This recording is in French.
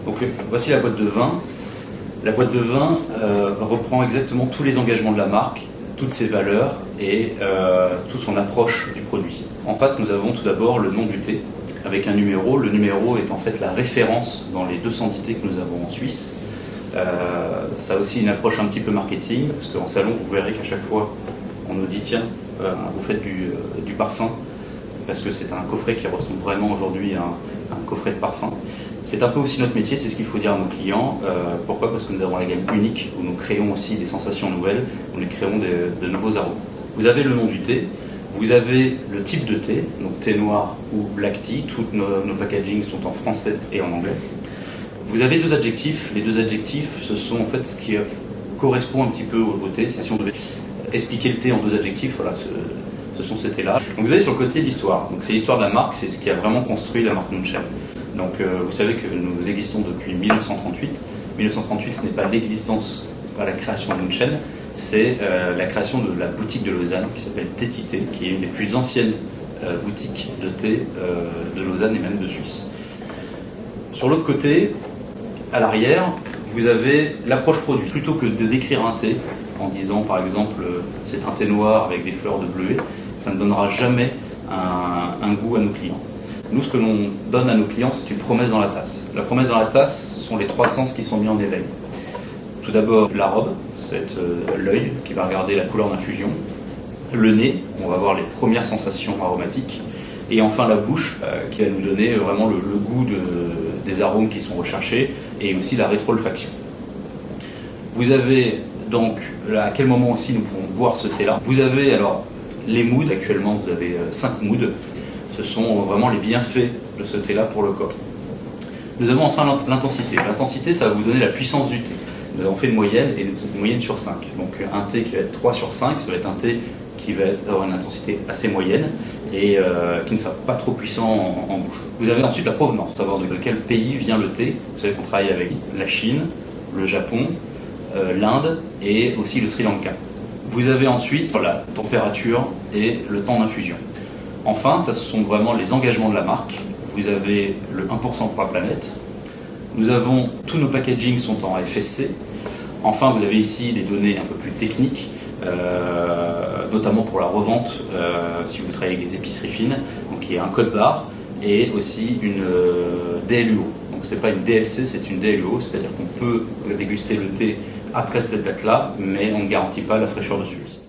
Donc voici la boîte de vin. La boîte de vin reprend exactement tous les engagements de la marque, toutes ses valeurs et toute son approche du produit. En face, nous avons tout d'abord le nom du thé avec un numéro. Le numéro est en fait la référence dans les 210 thés que nous avons en Suisse. Ça a aussi une approche un petit peu marketing, parce qu'en salon, vous verrez qu'à chaque fois, on nous dit tiens, vous faites du parfum, parce que c'est un coffret qui ressemble vraiment aujourd'hui à un coffret de parfum. C'est un peu aussi notre métier, c'est ce qu'il faut dire à nos clients. Pourquoi? Parce que nous avons la gamme unique, où nous créons aussi des sensations nouvelles, où nous créons de nouveaux arômes. Vous avez le nom du thé, vous avez le type de thé, donc thé noir ou black tea, tous nos packagings sont en français et en anglais. Vous avez deux adjectifs, les deux adjectifs ce sont en fait ce qui correspond un petit peu au thé, c'est si on devait expliquer le thé en deux adjectifs, voilà, ce sont ces thés-là. Donc vous avez sur le côté l'histoire, donc c'est l'histoire de la marque, c'est ce qui a vraiment construit la marque Nunchen. Donc vous savez que nous existons depuis 1938. 1938 ce n'est pas l'existence, pas la création de Nunchen, c'est la création de la boutique de Lausanne qui s'appelle Tétité, qui est une des plus anciennes boutiques de thé de Lausanne et même de Suisse. Sur l'autre côté, à l'arrière, vous avez l'approche produit. Plutôt que de décrire un thé en disant par exemple c'est un thé noir avec des fleurs de bleuet, ça ne donnera jamais un goût à nos clients. Nous, ce que l'on donne à nos clients, c'est une promesse dans la tasse. La promesse dans la tasse, ce sont les trois sens qui sont mis en éveil. Tout d'abord, la robe, c'est l'œil qui va regarder la couleur d'infusion. Le nez, on va voir les premières sensations aromatiques. Et enfin, la bouche, qui va nous donner vraiment le goût des arômes qui sont recherchés et aussi la rétro-olfaction. Vous avez donc, à quel moment aussi nous pouvons boire ce thé-là? Vous avez alors les moods, actuellement vous avez 5 moods. Ce sont vraiment les bienfaits de ce thé-là pour le corps. Nous avons enfin l'intensité. L'intensité, ça va vous donner la puissance du thé. Nous avons fait une moyenne, et une moyenne sur 5. Donc un thé qui va être 3 sur 5, ça va être un thé qui va avoir une intensité assez moyenne et qui ne sera pas trop puissant en bouche. Vous avez ensuite la provenance, savoir de quel pays vient le thé. Vous savez qu'on travaille avec la Chine, le Japon, l'Inde et aussi le Sri Lanka. Vous avez ensuite la température et le temps d'infusion. Enfin, ça ce sont vraiment les engagements de la marque. Vous avez le 1% pour la planète. Nous avons, tous nos packagings sont en FSC. Enfin, vous avez ici des données un peu plus techniques, notamment pour la revente, si vous travaillez avec des épiceries fines. Donc il y a un code barre et aussi une DLUO. Donc ce n'est pas une DLC, c'est une DLUO, c'est-à-dire qu'on peut déguster le thé après cette date-là, mais on ne garantit pas la fraîcheur de celui-ci.